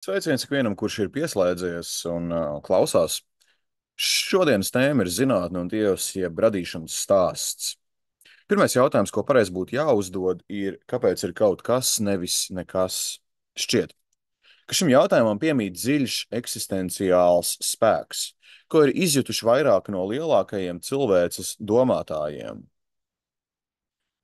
Sveiciens ikvienam, kurš ir pieslēdzies un klausās. Šodienas tēma ir zinātne un dievs, jeb radīšanas stāsts. Pirmais jautājums, ko pareizi būtu jāuzdod, ir, kāpēc ir kaut kas, nevis nekas? Šķiet, ka šim jautājumam piemīt dziļš eksistenciāls spēks, ko ir izjutuši vairāki no lielākajiem cilvēces domātājiem.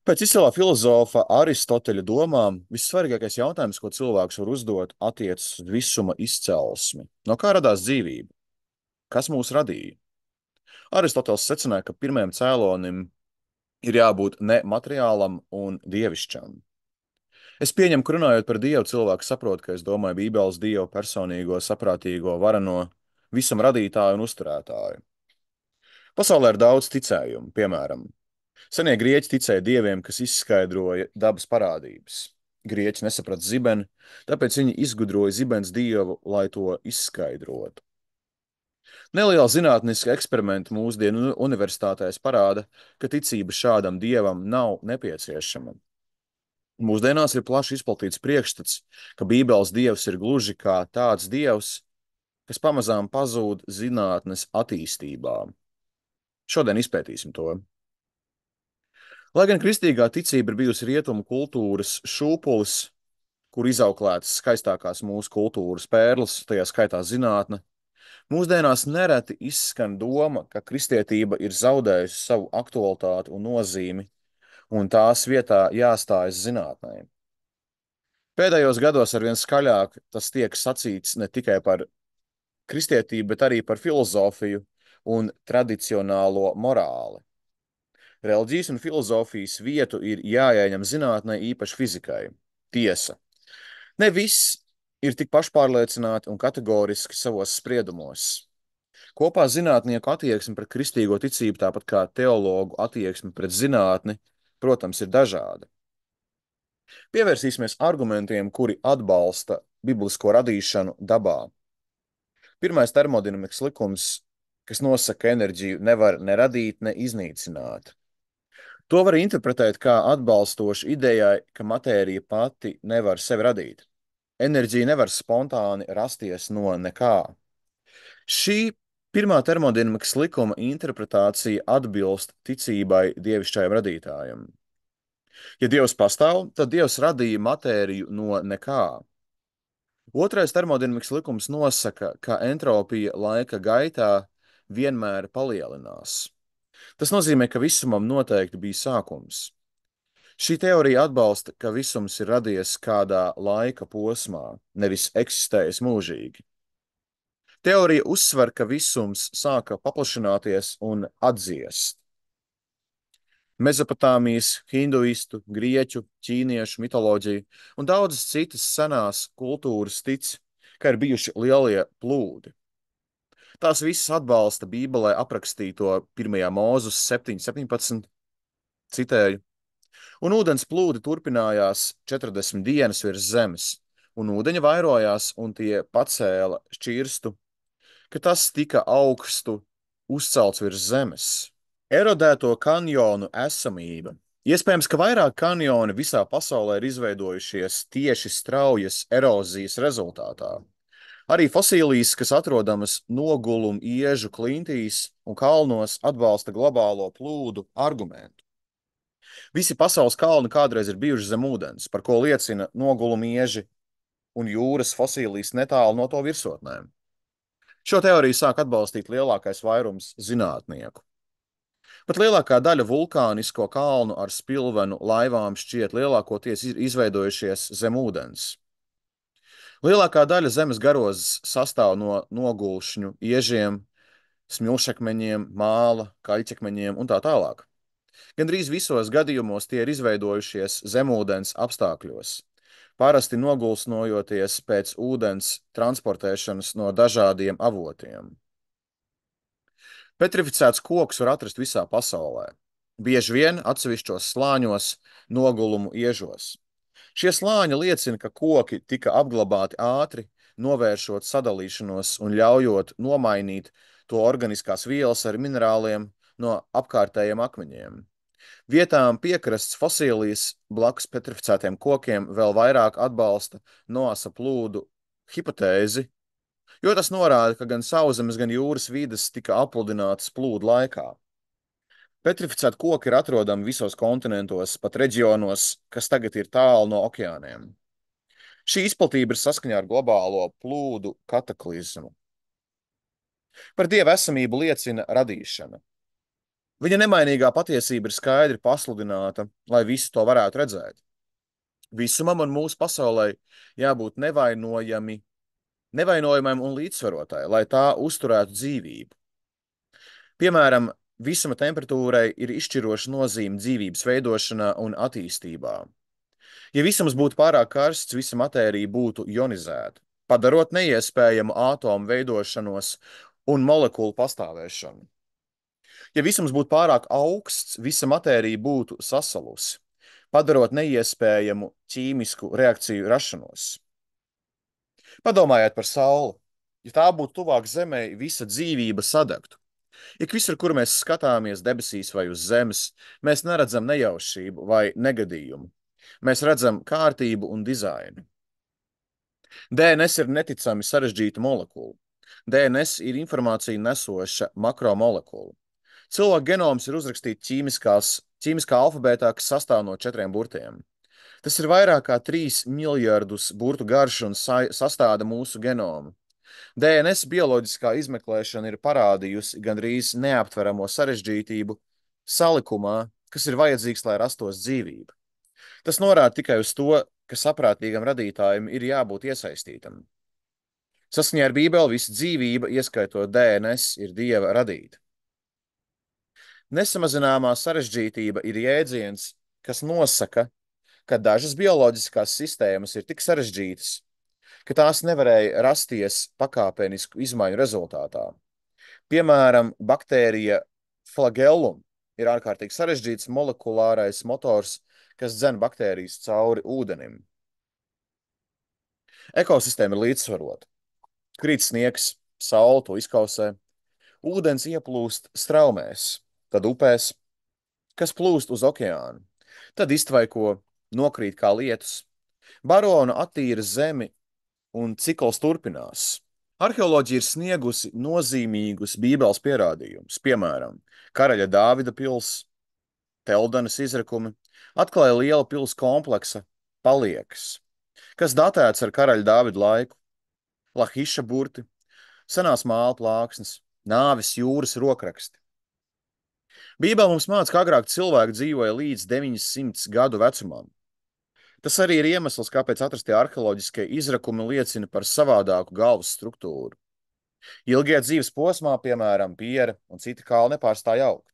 Pēc izcilā filozofa Aristoteļa domām, vissvarīgākais jautājums, ko cilvēks var uzdot, attiecas uz visuma izcelsmi. No kā radās dzīvība? Kas mūs radīja? Aristoteles secināja, ka pirmajam cēlonim ir jābūt nemateriālam un dievišķam. Es pieņemu, ka runājot par Dievu, cilvēks saprot, ka es domāju Bībeles Dievu personīgo, saprātīgo, vareno, visam radītāju un uzturētāju. Pasaulē ir daudz ticējumu, piemēram, senie grieķi ticēja dieviem, kas izskaidroja dabas parādības. Grieķi nesaprata zibeni, tāpēc viņi izgudroja zibens dievu, lai to izskaidrotu. Neliela zinātniska eksperimenta mūsdienu universitātēs parāda, ka ticība šādam dievam nav nepieciešama. Mūsdienās ir plaši izplatīts priekšstats, ka Bībeles dievs ir gluži kā tāds dievs, kas pamazām pazūd zinātnes attīstībā. Šodien izpētīsim to. Lai gan kristīgā ticība ir bijusi rietumu kultūras šūpulis, kur izauklētas skaistākās mūsu kultūras pērles, tajā skaitā zinātne, mūsdienās nereti izskan doma, ka kristietība ir zaudējusi savu aktualitāti un nozīmi, un tās vietā jāstājas zinātnē. Pēdējos gados arvien skaļāk tas tiek sacīts ne tikai par kristietību, bet arī par filozofiju un tradicionālo morāli. Reliģijas un filozofijas vietu ir jāieņem zinātnē, īpaši fizikai. Tiesa. Ne viss ir tik pašpārliecināti un kategoriski savos spriedumos. Kopā zinātnieku attieksme pret kristīgo ticību, tāpat kā teologu attieksme pret zinātni, protams, ir dažāda. Pievērsīsimies argumentiem, kuri atbalsta biblisko radīšanu dabā. Pirmais termodinamikas likums, kas nosaka, ka enerģiju nevar ne radīt, ne iznīcināt. To var interpretēt kā atbalstošu idejai, ka matērija pati nevar sevi radīt. Enerģija nevar spontāni rasties no nekā. Šī pirmā termodinamikas likuma interpretācija atbilst ticībai dievišķajam radītājam. Ja Dievs pastāv, tad Dievs radīja matēriju no nekā. Otrais termodinamikas likums nosaka, ka entropija laika gaitā vienmēr palielinās. Tas nozīmē, ka visumam noteikti bija sākums. Šī teorija atbalsta, ka visums ir radies kādā laika posmā, nevis eksistējis mūžīgi. Teorija uzsver, ka visums sāka paplašināties un atdziest. Mezopotāmijas, hinduistu, grieķu, ķīniešu mitoloģija un daudzas citas senās kultūras tic, ka ir bijuši lielie plūdi. Tās visas atbalsta Bībelē aprakstīto 1. Mūzes 7:17, citēju, un ūdens plūdi turpinājās 40 dienas virs zemes, un ūdeņi vairojās, un tie pacēla šķirstu, ka tas tika augstu uzcelts virs zemes. Erodēto kanjonu esamība. Iespējams, ka vairāk kanjoni visā pasaulē ir izveidojušies tieši straujas erozijas rezultātā. Arī fosīlijas, kas atrodamas nogulumu iežu klintīs un kalnos, atbalsta globālo plūdu argumentu. Visi pasaules kalni kādreiz ir bijuši zem ūdens, par ko liecina nogulumu ieži un jūras fosīlijas netālu no to virsotnēm. Šo teoriju sāk atbalstīt lielākais vairums zinātnieku. Pat lielākā daļa vulkānisko kalnu ar spilvenu laivām šķiet lielākoties izveidojušies zem ūdens. Lielākā daļa zemes garozes sastāv no nogulšņu iežiem, smilšakmeņiem, māla, kaļķakmeņiem un tā tālāk. Gandrīz visos gadījumos tie ir izveidojušies zemūdens apstākļos, parasti nogulsnojoties pēc ūdens transportēšanas no dažādiem avotiem. Petrificēts koks var atrast visā pasaulē, bieži vien atsevišķos slāņos, nogulumu iežos. Šie slāņi liecina, ka koki tika apglabāti ātri, novēršot sadalīšanos un ļaujot nomainīt to organiskās vielas ar minerāliem no apkārtējiem akmeņiem. Vietām piekrasts fosīlijas blakus petrificētiem kokiem vēl vairāk atbalsta Noasa plūdu hipotēzi, jo tas norāda, ka gan sauszemes, gan jūras vides tika apludinātas plūdu laikā. Petrificēti koki ir atrodami visos kontinentos, pat reģionos, kas tagad ir tālu no okeāniem. Šī izplatība ir saskaņā ar globālo plūdu kataklizmu. Par Dieva esamību liecina radīšana. Viņa nemainīgā patiesība ir skaidri pasludināta, lai visi to varētu redzēt. Visumam un mūsu pasaulē jābūt nevainojamam un līdzsvarotai, lai tā uzturētu dzīvību. Piemēram, visuma temperatūrai ir izšķiroša nozīme dzīvības veidošanā un attīstībā. Ja visums būtu pārāk karsts, visa matērija būtu ionizēta, padarot neiespējamu atomu veidošanos un molekulu pastāvēšanu. Ja visums būtu pārāk augsts, visa matērija būtu sasalusi, padarot neiespējamu ķīmisku reakciju rašanos. Padomājiet par Sauli. Ja tā būtu tuvāk Zemei, visa dzīvība sadegtu. Ik visur, kur mēs skatāmies debesīs vai uz zemes, mēs neredzam nejaušību vai negadījumu. Mēs redzam kārtību un dizainu. DNS ir neticami sarežģīta molekula. DNS ir informācija nesoša makromolekula. Cilvēka genoms ir uzrakstīts ķīmiskā alfabētā, kas sastāv no 4 burtiem. Tas ir vairāk kā 3 miljardus burtu garš un sastāda mūsu genomu. DNS bioloģiskā izmeklēšana ir parādījusi gandrīz neaptveramo sarežģītību salikumā, kas ir vajadzīgs, lai rastos dzīvība. Tas norāda tikai uz to, ka saprātīgam radītājam ir jābūt iesaistītam. Saskaņā ar Bībeli visa dzīvība, ieskaitot DNS, ir Dieva radīta. Nesamazināmā sarežģītība ir jēdziens, kas nosaka, ka dažas bioloģiskās sistēmas ir tik sarežģītas, ka tās nevarēja rasties pakāpenisku izmaiņu rezultātā. Piemēram, baktērija flagellum ir ārkārtīgi sarežģīts molekulārais motors, kas dzen baktērijas cauri ūdenim. Ekosistēma ir līdzsvarota. Krīt sniegs, saule to izkausē, ūdens ieplūst straumēs, tad upēs, kas plūst uz okeānu, tad iztvaiko, nokrīt kā lietus, barona attīra zemi un cikls turpinās. Arheoloģija ir sniegusi nozīmīgus Bībeles pierādījumus, piemēram, karaļa Dāvida pils, Teldanas izrakumi, atklāja liela pils kompleksa paliekas, kas datēts ar karaļa Dāvida laiku, Lahiša burti, senās māla plāksnes, nāves jūras rokraksti. Bībele mums māca, ka agrāk cilvēki dzīvoja līdz 900 gadu vecumam. Tas arī ir iemesls, kāpēc atrastie arheoloģiskie izrakumi liecina par savādāku galvas struktūru. Ilgie dzīves posmā, piemēram, piera un citi kāli nepārstāja augt.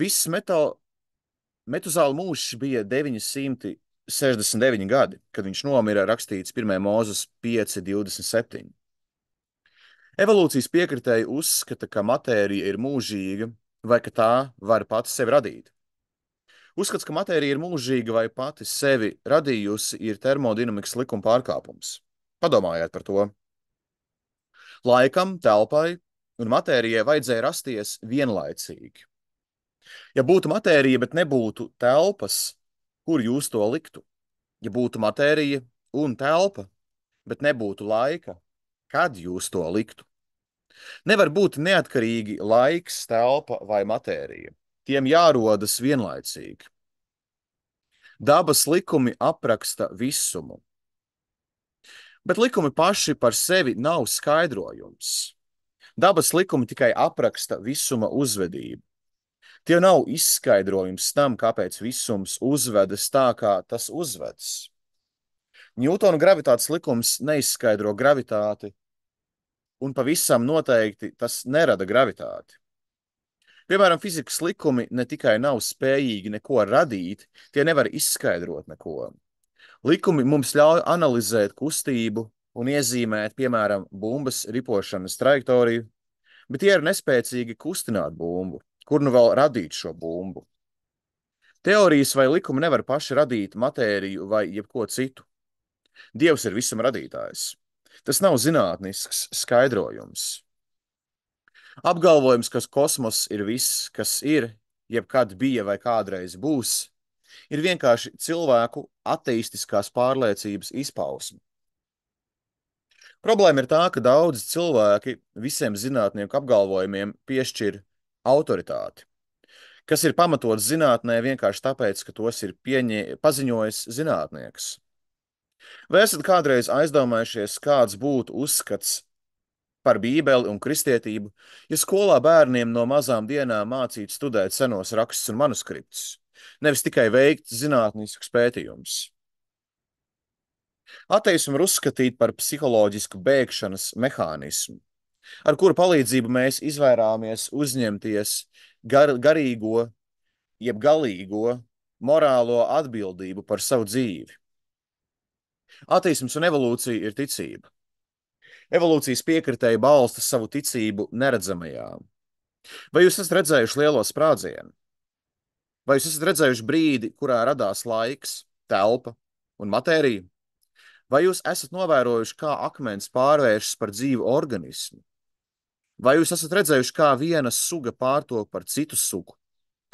Viss Metuzāla mūžs bija 969 gadi, kad viņš nomira, rakstīts 1. Mūzes 5:27. Evolūcijas piekritēji uzskata, ka matērija ir mūžīga vai ka tā var pati sevi radīt. Uzskats, ka matērija ir mūžīga vai pati sevi radījusi, ir termodinamikas likuma pārkāpums. Padomājiet par to. Laikam, telpai un matērijai vajadzēja rasties vienlaicīgi. Ja būtu matērija, bet nebūtu telpas, kur jūs to liktu? Ja būtu matērija un telpa, bet nebūtu laika, kad jūs to liktu? Nevar būt neatkarīgi laiks, telpa vai matērija. Tiem jārodas vienlaicīgi. Dabas likumi apraksta visumu. Bet likumi paši par sevi nav skaidrojums. Dabas likumi tikai apraksta visuma uzvedību. Tie nav izskaidrojums tam, kāpēc visums uzvedas tā, kā tas uzvedas. Ņūtona gravitātes likums neizskaidro gravitāti, un pavisam noteikti tas nerada gravitāti. Piemēram, fizikas likumi ne tikai nav spējīgi neko radīt, tie nevar izskaidrot neko. Likumi mums ļauj analizēt kustību un iezīmēt, piemēram, bumbas ripošanas trajektoriju, bet tie ir nespēcīgi kustināt bumbu, kur nu vēl radīt šo bumbu. Teorijas vai likumi nevar paši radīt matēriju vai jebko citu. Dievs ir visuma radītājs. Tas nav zinātnisks skaidrojums. Apgalvojums, ka kosmos ir viss, kas ir, jebkad bija vai kādreiz būs, ir vienkārši cilvēku ateistiskās pārliecības izpausme. Problēma ir tā, ka daudzi cilvēki visiem zinātnieku apgalvojumiem piešķir autoritāti, kas ir pamatots zinātnē vienkārši tāpēc, ka tos ir paziņojis zinātnieks. Vai esat kādreiz aizdomājušies, kāds būtu uzskats par Bībeli un kristietību, ja skolā bērniem no mazām dienām mācītu studēt senos rakstus un manuskriptus, nevis tikai veikt zinātniskus pētījumus? Ateismu var uzskatīt par psiholoģisku bēgšanas mehānismu, ar kuru palīdzību mēs izvairāmies uzņemties garīgo, jeb galīgo morālo atbildību par savu dzīvi. Ateisms un evolūcija ir ticība. Evolūcijas piekritēji balsta savu ticību neredzamajā. Vai jūs esat redzējuši lielo sprādzienu? Vai jūs esat redzējuši brīdi, kurā radās laiks, telpa un matērija? Vai jūs esat novērojuši, kā akmens pārvēršas par dzīvu organismu? Vai jūs esat redzējuši, kā viena suga pārtop par citu sugu,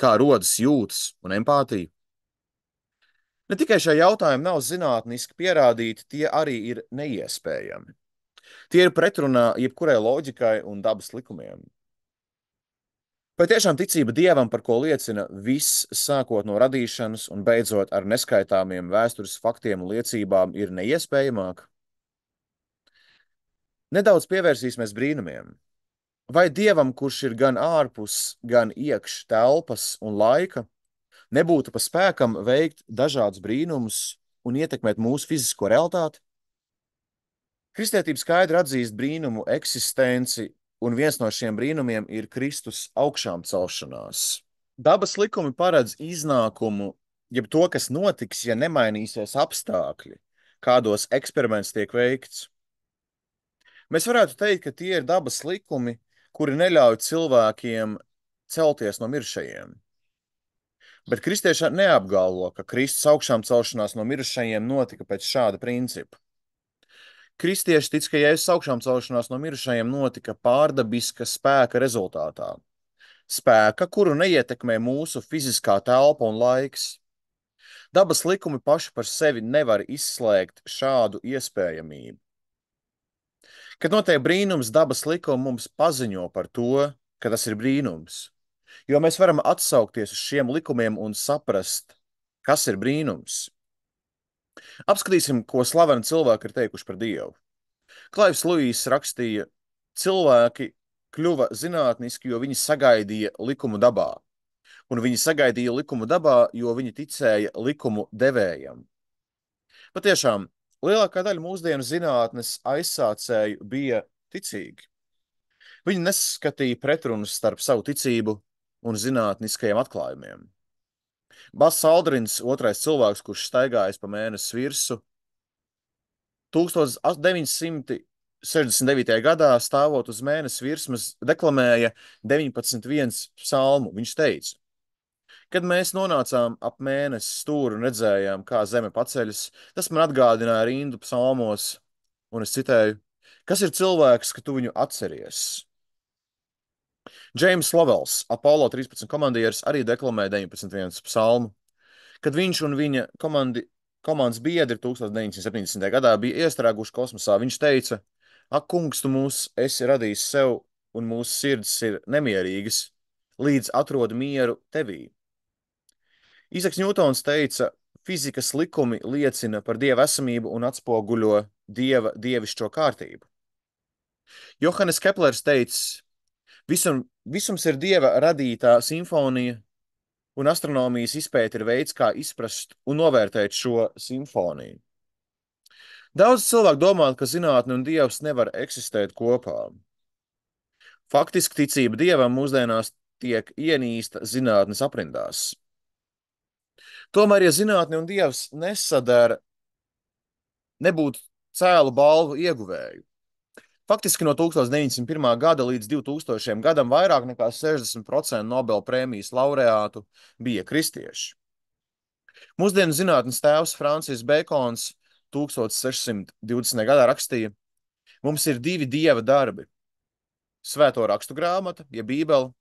kā rodas jūtas un empātija? Ne tikai šie jautājumi nav zinātniski pierādīti, tie arī ir neiespējami. Tie ir pretrunā jebkurai loģikai un dabas likumiem. Vai tiešām ticība Dievam, par ko liecina viss, sākot no radīšanas un beidzot ar neskaitāmiem vēstures faktiem un liecībām, ir neiespējamāka? Nedaudz pievērsīsimies brīnumiem. Vai Dievam, kurš ir gan ārpus, gan iekš telpas un laika, nebūtu pa spēkam veikt dažādus brīnumus un ietekmēt mūsu fizisko realitāti? Kristietība skaidri atzīst brīnumu eksistenci, un viens no šiem brīnumiem ir Kristus augšām celšanās. Dabas likumi paredz iznākumu, jeb to, kas notiks, ja nemainīsies apstākļi, kādos eksperiments tiek veikts. Mēs varētu teikt, ka tie ir dabas likumi, kuri neļauj cilvēkiem celties no mirušajiem. Bet kristieši neapgalvo, ka Kristus augšām celšanās no mirušajiem notika pēc šāda principa. Kristieši tic, ka Jēzus augšām celšanās no mirušajiem notika pārdabiska spēka rezultātā. Spēka, kuru neietekmē mūsu fiziskā telpa un laiks. Dabas likumi paši par sevi nevar izslēgt šādu iespējamību. Kad notiek brīnums, dabas likumi mums paziņo par to, ka tas ir brīnums. Jo mēs varam atsaukties uz šiem likumiem un saprast, kas ir brīnums. Apskatīsim, ko slaveni cilvēki ir teikuši par Dievu. Klaivs Luīs rakstīja, cilvēki kļuva zinātniski, jo viņi sagaidīja likumu dabā. Un viņi sagaidīja likumu dabā, jo viņi ticēja likumu devējam. Patiešām, lielākā daļa mūsdienu zinātnes aizsācēju bija ticīgi. Viņi neskatīja pretrunas starp savu ticību un zinātniskajiem atklājumiem. Bass Aldrins, otrais cilvēks, kurš staigājis pa mēnesi virsmu, 1969. gadā stāvot uz mēnesi virsmas deklamēja 19.1 psalmu. Viņš teica, kad mēs nonācām ap mēnesi stūri un redzējām, kā zeme paceļas, tas man atgādināja rindu psalmos, un es citēju, kas ir cilvēks, ka tu viņu atceries? Džeims Lovels, Apollo 13 komandieris, arī deklamēja 19.1 psalmu. Kad viņš un viņa komandas biedri 1970. gadā bija iestrēguši kosmosā, viņš teica, ak, kungs, tu mūs esi radījis sev, un mūsu sirds ir nemierīgas, līdz atrod mieru tevī. Īzaks Ņūtons teica, fizikas likumi liecina par Dieva esamību un atspoguļo Dieva dievišķo kārtību. Johannes Keplers teica, visums ir Dieva radītā simfonija, un astronomijas izpēte ir veids, kā izprast un novērtēt šo simfoniju. Daudz cilvēku domā, ka zinātne un Dievs nevar eksistēt kopā. Faktiski ticība Dievam mūsdienās tiek ienīsta zinātnes aprindās. Tomēr, ja zinātne un Dievs nesadara, nebūtu cēlu balvu ieguvēju. Faktiski no 1901. gada līdz 2000. gadam vairāk nekā 60% Nobela prēmijas laureātu bija kristieši. Mūsdienu zinātnes tēvs Francis Bēkons 1620. gadā rakstīja, mums ir divi Dieva darbi – Svēto rakstu grāmata, ja Bībele,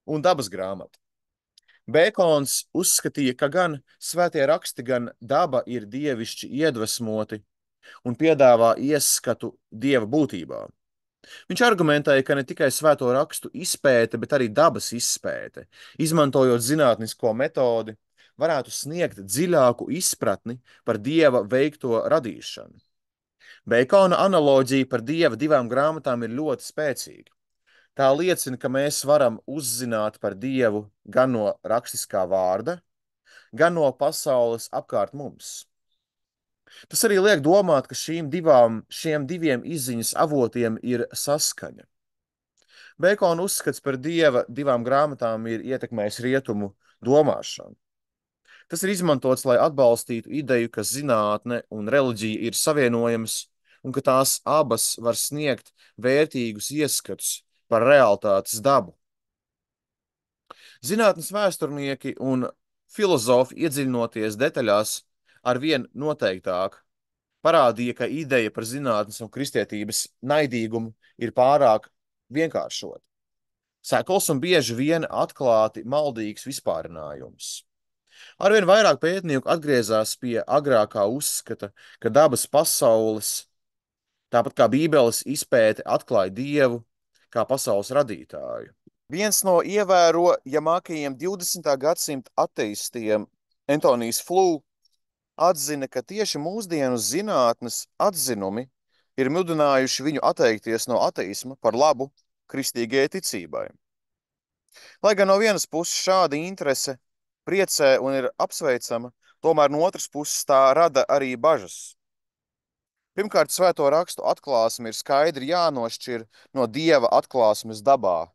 un dabas grāmata. Bēkons uzskatīja, ka gan svētie raksti, gan daba ir dievišķi iedvesmoti un piedāvā ieskatu Dieva būtībā. Viņš argumentēja, ka ne tikai svēto rakstu izpēte, bet arī dabas izpēte, izmantojot zinātnisko metodi, varētu sniegt dziļāku izpratni par Dieva veikto radīšanu. Beikona analoģija par Dieva divām grāmatām ir ļoti spēcīga. Tā liecina, ka mēs varam uzzināt par Dievu gan no rakstiskā vārda, gan no pasaules apkārt mums. Tas arī liek domāt, ka šiem diviem izziņas avotiem ir saskaņa. Beikona uzskats par Dieva divām grāmatām ir ietekmējis rietumu domāšanu. Tas ir izmantots, lai atbalstītu ideju, ka zinātne un reliģija ir savienojamas un ka tās abas var sniegt vērtīgus ieskatus par realitātes dabu. Zinātnes vēsturnieki un filozofi, iedziļinoties detaļās, arvien noteiktāk parādīja, ka ideja par zinātnes un kristietības naidīgumu ir pārāk vienkāršota. Sekls un bieži vien atklāti maldīgs vispārinājums. Arvien vairāk pētnieku atgriezās pie agrākā uzskata, ka dabas pasaules, tāpat kā Bībeles izpēte, atklāja Dievu kā pasaules radītāju. Viens no ievērojamākajiem 20. gadsimta ateistiem, Antonijs Flū, atzina, ka tieši mūsdienu zinātnes atzinumi ir mudinājuši viņu atteikties no ateisma par labu kristīgajai ticībai. Lai gan no vienas puses šāda interese priecē un ir apsveicama, tomēr no otras puses tā rada arī bažas. Pirmkārt, svēto rakstu atklāsme ir skaidri jānošķir no Dieva atklāsmes dabā,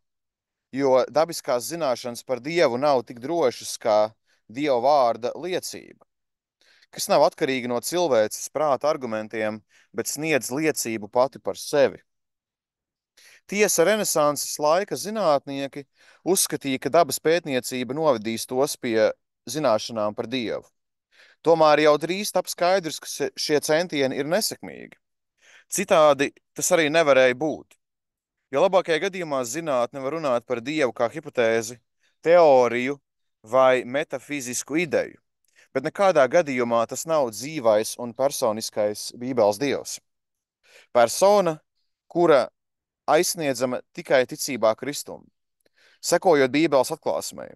jo dabiskās zināšanas par Dievu nav tik drošas kā Dieva vārda liecība, kas nav atkarīga no cilvēces prāta argumentiem, bet sniedz liecību pati par sevi. Tiesa, renesanses laika zinātnieki uzskatīja, ka dabas pētniecība novedīs tos pie zināšanām par Dievu. Tomēr jau drīz tap skaidrs, ka šie centieni ir nesekmīgi. Citādi tas arī nevarēja būt. Jo labākajā gadījumā zinātne var runāt par Dievu kā hipotēzi, teoriju vai metafizisku ideju, bet nekādā gadījumā tas nav dzīvais un personiskais Bībeles Dievs. Persona, kura aizsniedzama tikai ticībā Kristum, sekojot Bībeles atklāsmei,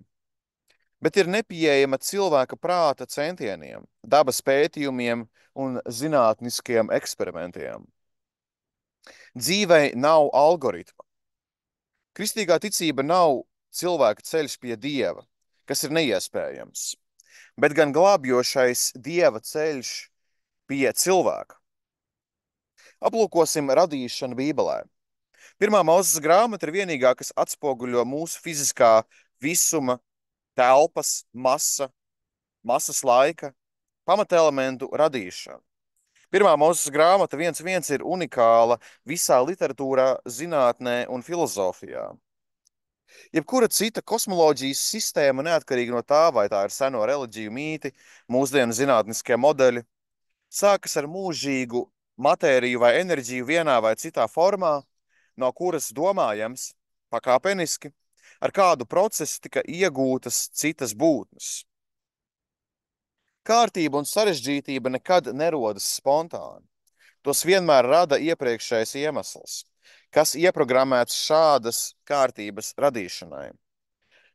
bet ir nepieejama cilvēka prāta centieniem, dabas pētījumiem un zinātniskiem eksperimentiem. Dzīvei nav algoritma. Kristīgā ticība nav cilvēka ceļš pie Dieva, kas ir neiespējams, bet gan glābjošais Dieva ceļš pie cilvēka. Aplūkosim radīšanu Bībelē. Pirmā Mūzes grāmata ir vienīgā, kas atspoguļo mūsu fiziskā visuma, telpas, masas laika, pamatelementu radīšanu. Pirmā Mūzes grāmata 1.1 ir unikāla visā literatūrā, zinātnē un filozofijā. Jebkura cita kosmoloģijas sistēma, neatkarīgi no tā, vai tā ir seno reliģiju mīti, mūsdienu zinātniskie modeļi, sākas ar mūžīgu matēriju vai enerģiju vienā vai citā formā, no kuras domājams pakāpeniski, ar kādu procesu tika iegūtas citas būtnes. Kārtība un sarežģītība nekad nerodas spontāni. Tos vienmēr rada iepriekšējais iemesls, kas ieprogrammēts šādas kārtības radīšanai.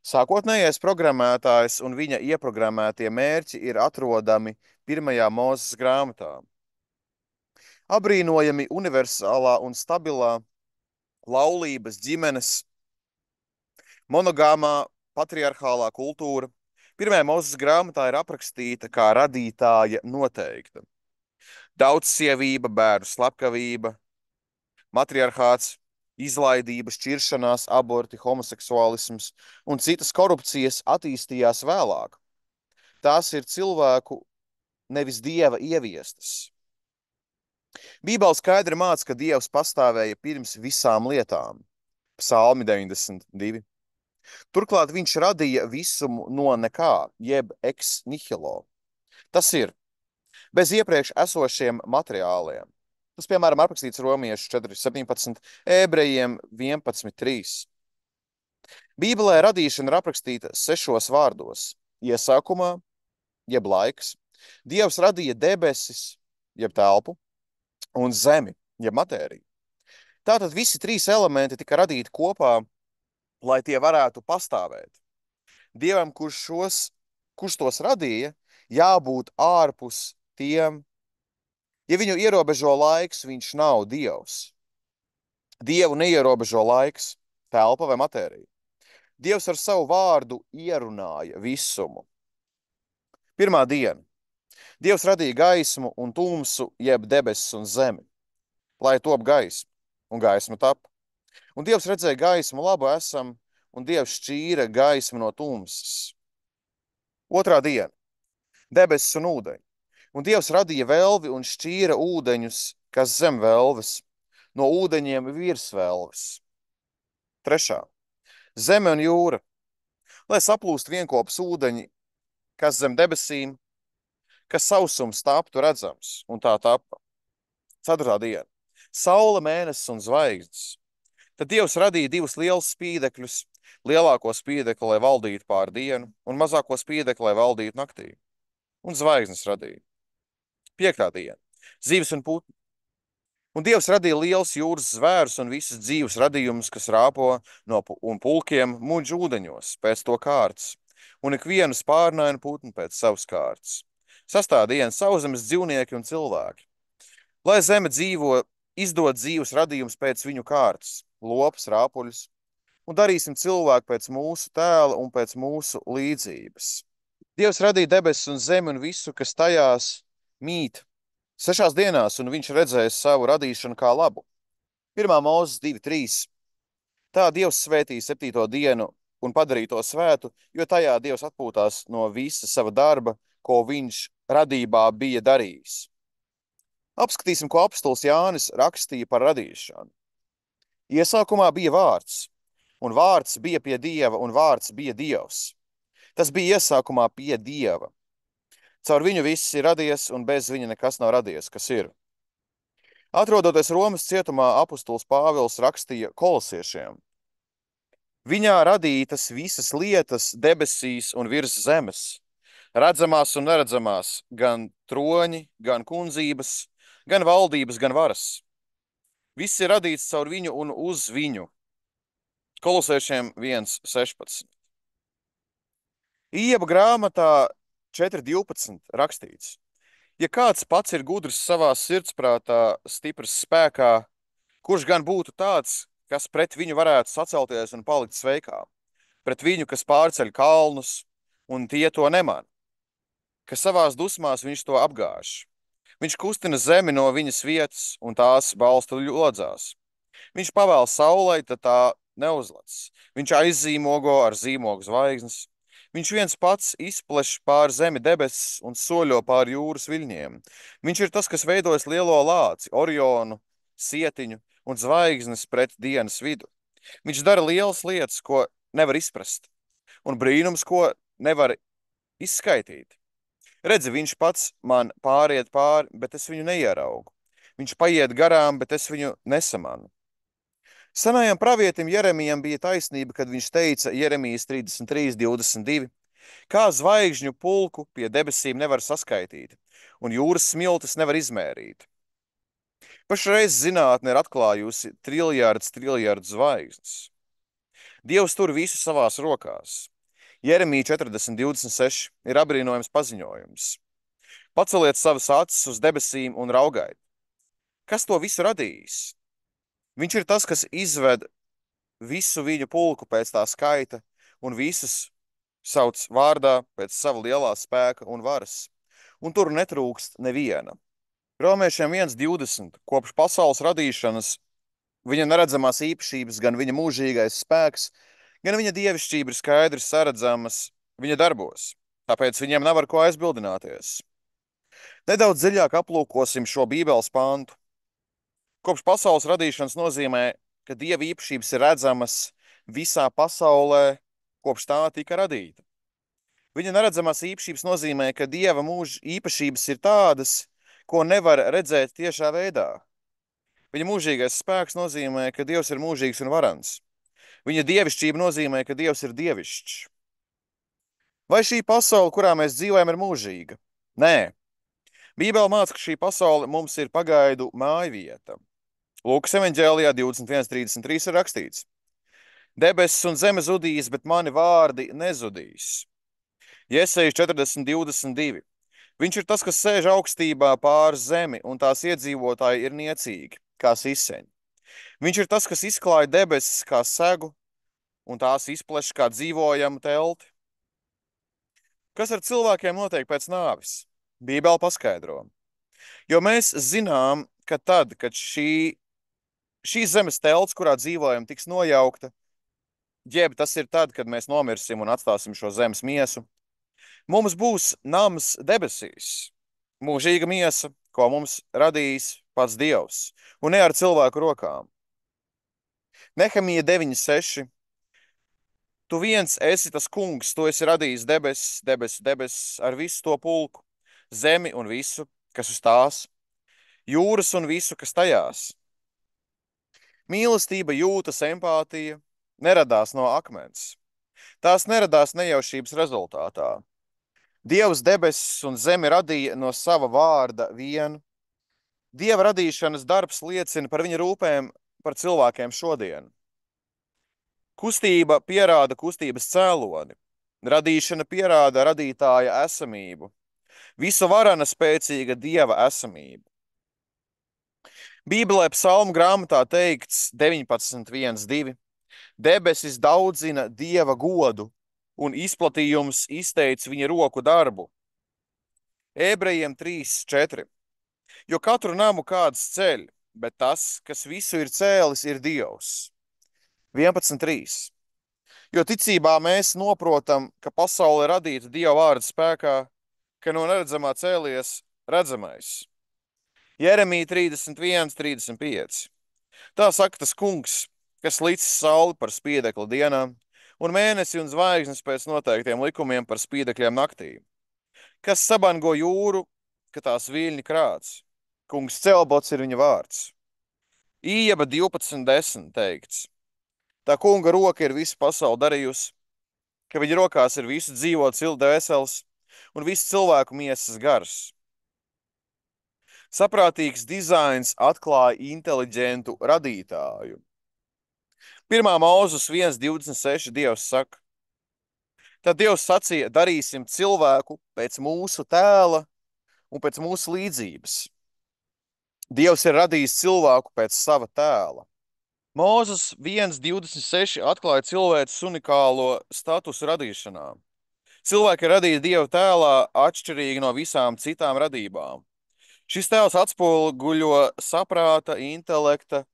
Sākotnējais programmētājs un viņa ieprogrammētie mērķi ir atrodami pirmajā Mūzes grāmatā. Abrīnojami universālā un stabilā laulības, ģimenes, monogāmā patriarchālā kultūra pirmajā Mūzes grāmatā ir aprakstīta kā radītāja noteikta. Daudzsievība, bērnu slepkavība, matriarchāts, izlaidība, šķiršanās, aborti, homoseksuālisms un citas korupcijas attīstījās vēlāk. Tās ir cilvēku, nevis Dieva ieviestas. Bībele skaidri māca, ka Dievs pastāvēja pirms visām lietām. Psalmi 92. Turklāt viņš radīja visumu no nekā, jeb ex nihilo. Tas ir bez iepriekš esošiem materiāliem. Tas, piemēram, aprakstīts Romiešu 4.17, Ebrejiem 11.3. Bībelē radīšana ir aprakstīta 6 vārdos. Iesākumā, jeb laiks, Dievs radīja debesis, jeb telpu, un zemi, jeb matēriju. Tātad visi trīs elementi tika radīti kopā, lai tie varētu pastāvēt. Dievam, kurš tos radīja, jābūt ārpus tiem. Ja viņu ierobežo laiks, viņš nav Dievs. Dievu neierobežo laiks, telpa vai matērija. Dievs ar savu vārdu ierunāja visumu. Pirmā diena. Dievs radīja gaismu un tumsu, jeb debesis un zemi, lai top gaisma, un gaisma tapa. Un Dievs redzēja gaismu, labu esam, un Dievs šķīra gaismu no tumsas. Otrā diena. Debesis un ūdeņi. Un Dievs radīja velvi un šķīra ūdeņus, kas zem velves, no ūdeņiem virs velves. Trešā. Zeme un jūra. Lai saplūst vienkops ūdeņi, kas zem debesīm, kas sausums taptu redzams, un tā tapa. Ceturtā diena. Saule, mēnesis un zvaigznes. Tad Dievs radīja divus lielus spīdekļus, lielāko spīdekli, lai valdītu pār dienu, un mazāko spīdekli, lai valdītu naktī. Un zvaigznes radīja. Piektā diena. Zīves un putni. Un Dievs radīja liels jūras zvērus un visus dzīves radījumus, kas rāpo un pulkiem muģ ūdeņos pēc to kārtas, un ikvienu spārnainu putnu pēc savas kārtas. Sastā diena. Sauszemes dzīvnieki un cilvēki. Lai zeme dzīvo, izdod dzīves radījums pēc viņu kārtas, lopas, rāpuļus, un darīsim cilvēku pēc mūsu tēla un pēc mūsu līdzības. Dievs radīja debesis un zemi un visu, kas tajās mīt, 6 dienās, un viņš redzēja savu radīšanu kā labu. 1. Mūzes 2:3. Tā Dievs svētīja 7. dienu un padarīja to svētu, jo tajā Dievs atpūtās no visa sava darba, ko viņš radībā bija darījis. Apskatīsim, ko apostols Jānis rakstīja par radīšanu. Iesākumā bija vārds, un vārds bija pie Dieva, un vārds bija Dievs. Tas bija iesākumā pie Dieva. Caur viņu viss ir radies, un bez viņa nekas nav radies, kas ir. Atrodoties Romas cietumā, apostols Pāvils rakstīja kolosiešiem. Viņā radītas visas lietas debesīs un virs zemes, redzamās un neredzamās, gan troņi, gan kundzības, gan valdības, gan varas. Viss ir radīts caur viņu un uz viņu. Kolosiešiem 1:16. Ieba grāmatā 4:12 rakstīts. Ja kāds pats ir gudrs savā sirdsprātā, stiprs spēkā, kurš gan būtu tāds, kas pret viņu varētu sacelties un palikt sveikā? Pret viņu, kas pārceļ kalnus, un tie to neman, ka savās dusmās viņš to apgāž. Viņš kustina zemi no viņas vietas, un tās balsta lodzās. Viņš pavēl saulei, tad tā neuzlec. Viņš aizzīmogo ar zīmogu zvaigznes. Viņš viens pats izpleš pār zemi debesis un soļo pār jūras viļņiem. Viņš ir tas, kas veidojas lielo lāci, Orionu, Sietiņu un zvaigznes pret dienas vidu. Viņš dara lielas lietas, ko nevar izprast, un brīnums, ko nevar izskaitīt. Redzi, viņš pats man pāriet pāri, bet es viņu neieraugu. Viņš paiet garām, bet es viņu nesamanu. Senajam pravietim Jeremijam bija taisnība, kad viņš teica Jeremijas 33:22, kā zvaigžņu pulku pie debesīm nevar saskaitīt, un jūras smiltis nevar izmērīt. Pašreiz zinātne ir atklājusi triljārdus zvaigznes. Dievs tur visu savās rokās. Jeremija 40:26 ir apbrīnojams paziņojums. Paceliet savas acis uz debesīm un raugiet. Kas to visu radījis? Viņš ir tas, kas izved visu viņu pulku pēc tā skaita un visus sauc vārdā pēc sava lielā spēka un varas. Un tur netrūkst neviena. Romiešiem 1:20. Kopš pasaules radīšanas viņa neredzamās īpašības, gan viņa mūžīgais spēks, gan viņa dievišķība ir skaidri saredzamas viņa darbos. Tāpēc viņiem nav ar ko aizbildināties. Nedaudz dziļāk aplūkosim šo Bībeles pantu. Kopš pasaules radīšanas nozīmē, ka Dieva īpašības ir redzamas visā pasaulē, kopš tā tika radīta. Viņa neredzamās īpašības nozīmē, ka Dieva mūža īpašības ir tādas, ko nevar redzēt tiešā veidā. Viņa mūžīgais spēks nozīmē, ka Dievs ir mūžīgs un varans. Viņa dievišķība nozīmē, ka Dievs ir dievišķs. Vai šī pasaule, kurā mēs dzīvojam, ir mūžīga? Nē. Bībele māca, ka šī pasaule mums ir pagaidu mājvieta. Lūkas evaņģēlijā 21:33 ir rakstīts: Debesis un zeme zudīs, bet mani vārdi nezudīs. Jesejas 40:22. Viņš ir tas, kas sēž augstībā pār zemi, un tās iedzīvotāji ir niecīgi, kā siseņi. Viņš ir tas, kas izklāja debesis kā segu, un tās izpleš kā dzīvojamu telti. Kas ar cilvēkiem notiek pēc nāves? Bībele paskaidro. Jo mēs zinām, ka tad, kad šī zemes telts, kurā dzīvojam, tiks nojaukta, jeb tas ir tad, kad mēs nomirsim un atstāsim šo zemes miesu, mums būs nams debesīs, mūžīga miesa, ko mums radīs pats Dievs, un ne ar cilvēku rokām. Nehemija 9:6. Tu viens esi tas kungs, tu esi radījis debesis ar visu to pulku, zemi un visu, kas uz tās, jūras un visu, kas tajās. Mīlestība, jūtas, empātija neradās no akmens. Tās neradās nejaušības rezultātā. Dievs debesis un zemi radīja no sava vārda vien. Dieva radīšanas darbs liecina par viņa rūpēm par cilvēkiem šodien. Kustība pierāda kustības cēloni. Radīšana pierāda radītāja esamību. Visu varana spēcīga Dieva esamība. Bībelē psalmu grāmatā teikts 19:1-2. Debesis daudzina Dieva godu, un izplatījums izteica viņa roku darbu. Ebrejiem 3:4. Jo katru namu kāds ceļ, bet tas, kas visu ir cēlis, ir Dievs. 11:3. Jo ticībā mēs noprotam, ka pasaule radīta Dieva vārda spēkā, ka no neredzamā cēlies redzamais. Jeremija 31:35. Tā saka tas kungs, kas licis sauli par spiedekli dienām, un mēnesi un zvaigznes pēc noteiktiem likumiem par spīdekļiem naktī. Kas sabango jūru, ka tās viļņi krāts. Kungs Celbots ir viņa vārds. Ījaba 12:10 teikts. Tā kunga roka ir visu pasauli darījusi, ka viņa rokās ir visu dzīvo cildu vesels un visu cilvēku miesas gars. Saprātīgs dizains atklāja inteliģentu radītāju. 1. Mūzes 1:26 Dievs saka. Tad Dievs sacīja, darīsim cilvēku pēc mūsu tēla un pēc mūsu līdzības. Dievs ir radījis cilvēku pēc sava tēla. Mūzes 1:26 atklāja cilvēces unikālo statusu radīšanā. Cilvēki ir radīti Dieva tēlā atšķirīgi no visām citām radībām. Šis tēls atspoguļo saprāta, intelekta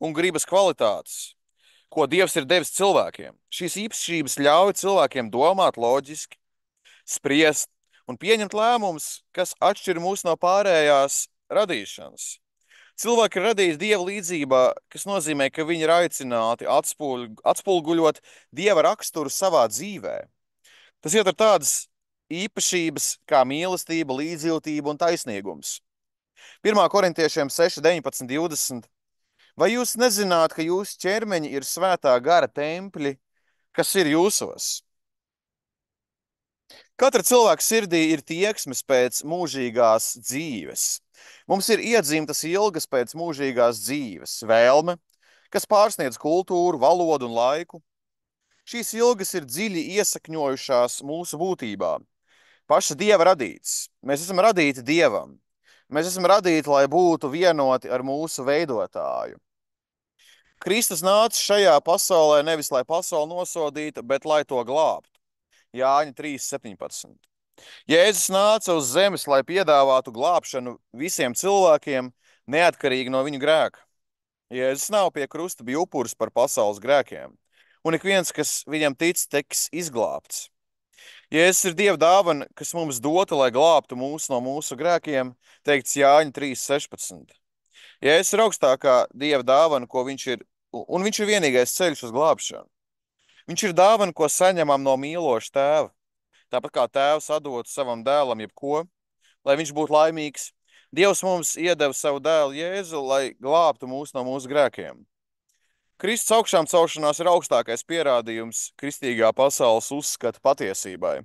un gribas kvalitātes, ko Dievs ir devis cilvēkiem. Šīs īpašības ļauj cilvēkiem domāt loģiski, spriest un pieņemt lēmumus, kas atšķir mūs no pārējās radīšanas. Cilvēki ir radīti Dieva līdzībā, kas nozīmē, ka viņi ir aicināti atspoguļot Dieva raksturu savā dzīvē. Tas ietver tādas īpašības kā mīlestība, līdzjūtība un taisnīgums. 1. Korintiešiem 6:19-20. Vai jūs nezināt, ka jūsu ķermeņi ir svētā gara tempļi, kas ir jūsos? Katra cilvēka sirdī ir tieksmes pēc mūžīgās dzīves. Mums ir iedzimtas ilgas pēc mūžīgās dzīves, vēlme, kas pārsniedz kultūru, valodu un laiku. Šīs ilgas ir dziļi iesakņojušās mūsu būtībā. Paša Dieva radīts. Mēs esam radīti Dievam. Mēs esam radīti, lai būtu vienoti ar mūsu veidotāju. Kristus nāca šajā pasaulē nevis, lai pasauli nosodītu, bet lai to glābtu. Jāņa 3:17. Jēzus nāca uz zemes, lai piedāvātu glābšanu visiem cilvēkiem, neatkarīgi no viņu grēka. Jēzus nav pie krusta bija upuris par pasaules grēkiem, un ik viens, kas viņam tic, tiks izglābts. Jēzus ir Dieva dāvana, kas mums dota, lai glābtu mūs no mūsu grēkiem, teikts Jāņa 3:16. Jēzus ir augstākā Dieva dāvana, un viņš ir vienīgais ceļš uz glābšanu. Viņš ir dāvana, ko saņemam no mīloša tēva. Tāpat kā tēvs atdod savam dēlam jebko, lai viņš būtu laimīgs, Dievs mums iedeva savu dēlu Jēzu, lai glābtu mūs no mūsu grēkiem. Kristus augšām celšanās ir augstākais pierādījums kristīgā pasaules uzskata patiesībai.